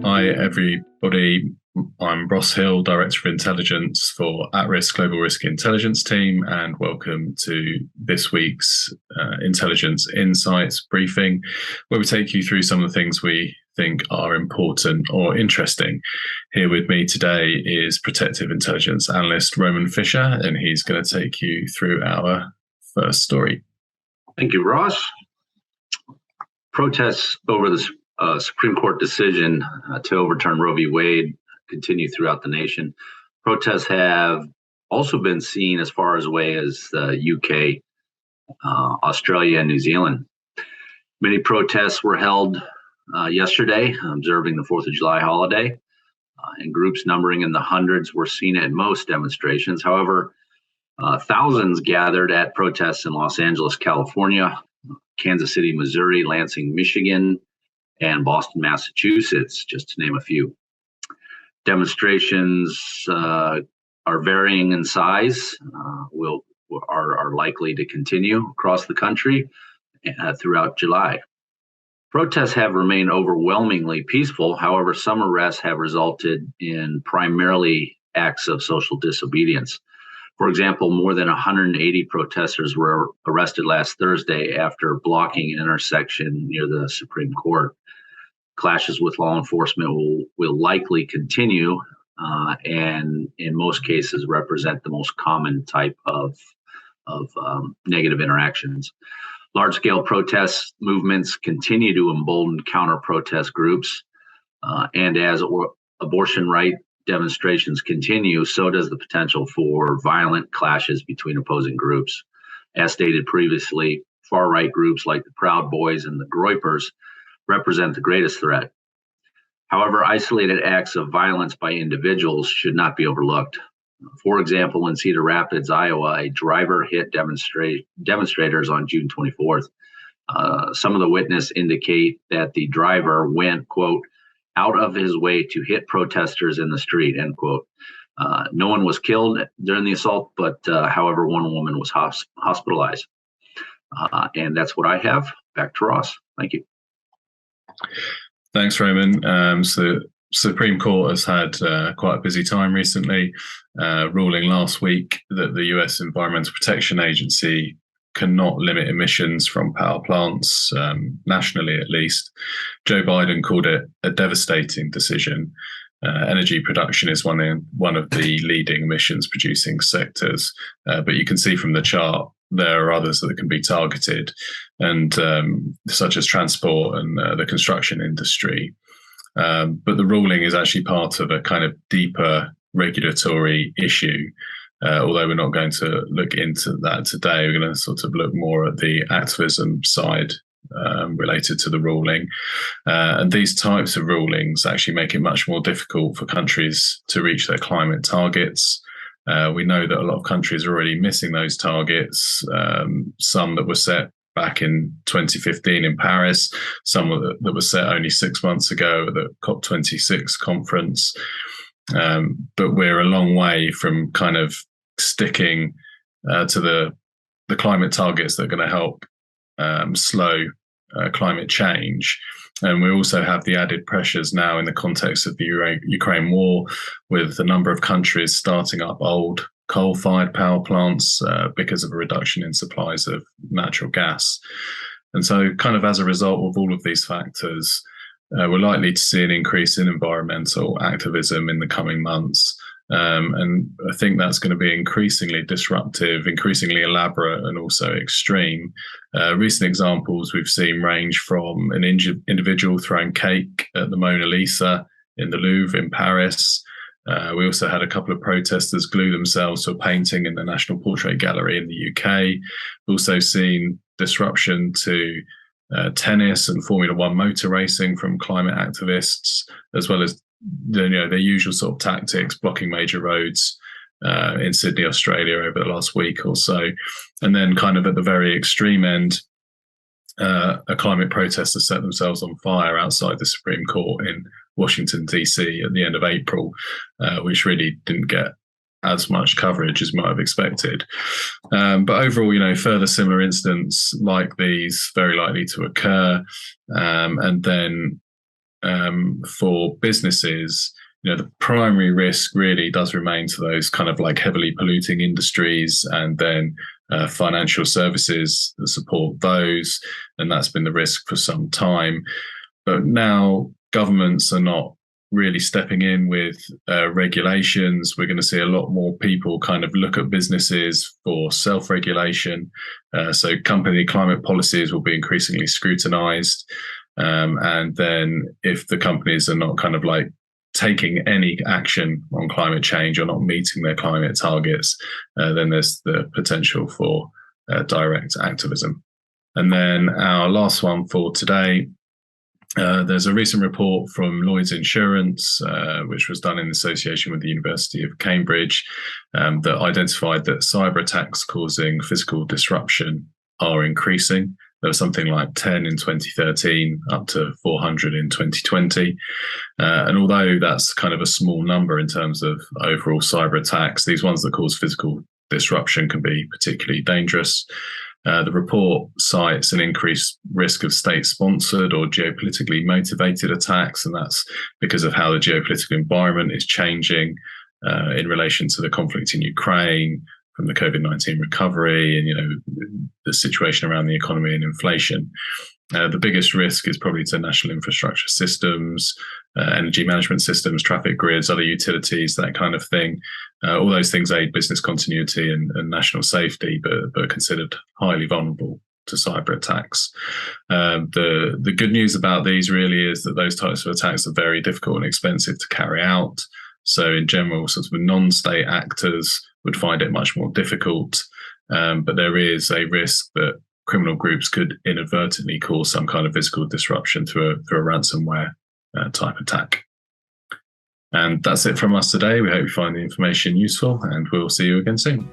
Hi, everybody. I'm Ross Hill, Director of Intelligence for At-Risk Global Risk Intelligence Team, and welcome to this week's Intelligence Insights briefing, where we take you through some of the things we think are important or interesting. Here with me today is Protective Intelligence Analyst Roman Fisher, and he's going to take you through our first story. Thank you, Ross. Protests over the Supreme Court decision to overturn Roe v. Wade continue throughout the nation. Protests have also been seen as far away as the UK, Australia, and New Zealand. Many protests were held yesterday, observing the 4th of July holiday, and groups numbering in the hundreds were seen at most demonstrations. However, thousands gathered at protests in Los Angeles, California, Kansas City, Missouri, Lansing, Michigan, and Boston, Massachusetts, just to name a few. Demonstrations are varying in size, are likely to continue across the country throughout July. Protests have remained overwhelmingly peaceful. However, some arrests have resulted in primarily acts of social disobedience. For example, more than 180 protesters were arrested last Thursday after blocking an intersection near the Supreme Court. Clashes with law enforcement will likely continue, and in most cases represent the most common type of negative interactions. Large-scale protest movements continue to embolden counter-protest groups, and as abortion rights demonstrations continue, so does the potential for violent clashes between opposing groups. As stated previously, far-right groups like the Proud Boys and the Groypers represent the greatest threat. However, isolated acts of violence by individuals should not be overlooked. For example, in Cedar Rapids, Iowa, a driver hit demonstrators on June 24th. Some of the witnesses indicate that the driver went, quote, out of his way to hit protesters in the street, end quote. No one was killed during the assault, but however, one woman was hospitalized. And that's what I have. Back to Ross. Thank you. Thanks, Roman. So Supreme Court has had quite a busy time recently, ruling last week that the US Environmental Protection Agency cannot limit emissions from power plants, nationally at least. Joe Biden called it a devastating decision. Energy production is one of the leading emissions producing sectors, but you can see from the chart there are others that can be targeted, and such as transport and the construction industry. But the ruling is actually part of a kind of deeper regulatory issue. Although we're not going to look into that today, we're going to sort of look more at the activism side related to the ruling. And these types of rulings actually make it much more difficult for countries to reach their climate targets. We know that a lot of countries are already missing those targets, some that were set back in 2015 in Paris, some that were set only 6 months ago at the COP26 conference. But we're a long way from kind of sticking to the climate targets that are going to help slow climate change. And we also have the added pressures now in the context of the Ukraine war, with a number of countries starting up old coal-fired power plants because of a reduction in supplies of natural gas. And so kind of as a result of all of these factors, we're likely to see an increase in environmental activism in the coming months. And I think that's going to be increasingly disruptive, increasingly elaborate, and also extreme. Recent examples we've seen range from an individual throwing cake at the Mona Lisa in the Louvre in Paris. We also had a couple of protesters glue themselves to a painting in the National Portrait Gallery in the UK. We've also seen disruption to tennis and Formula One motor racing from climate activists, as well as their usual sort of tactics, blocking major roads in Sydney, Australia over the last week or so. And then kind of at the very extreme end, a climate protester set themselves on fire outside the Supreme Court in Washington, D.C. at the end of April, which really didn't get as much coverage as might have expected. But overall, further similar incidents like these very likely to occur. And then for businesses, the primary risk really does remain to those kind of like heavily polluting industries, and then financial services that support those. And that's been the risk for some time. But now governments are not really stepping in with regulations. We're going to see a lot more people kind of look at businesses for self-regulation. So company climate policies will be increasingly scrutinized. And then if the companies are not kind of like taking any action on climate change or not meeting their climate targets, then there's the potential for direct activism. And then our last one for today, there's a recent report from Lloyd's Insurance, which was done in association with the University of Cambridge, that identified that cyber attacks causing physical disruption are increasing. There was something like 10 in 2013, up to 400 in 2020. And although that's kind of a small number in terms of overall cyber attacks, these ones that cause physical disruption can be particularly dangerous. The report cites an increased risk of state-sponsored or geopolitically motivated attacks, and that's because of how the geopolitical environment is changing in relation to the conflict in Ukraine, from the COVID-19 recovery, and the situation around the economy and inflation. The biggest risk is probably to national infrastructure systems, energy management systems, traffic grids, other utilities, that kind of thing. All those things aid business continuity and national safety, but are considered highly vulnerable to cyber attacks. The good news about these really is that those types of attacks are very difficult and expensive to carry out. So in general, sort of non-state actors would find it much more difficult. But there is a risk that criminal groups could inadvertently cause some kind of physical disruption through a ransomware type attack. And that's it from us today. We hope you find the information useful, and we'll see you again soon.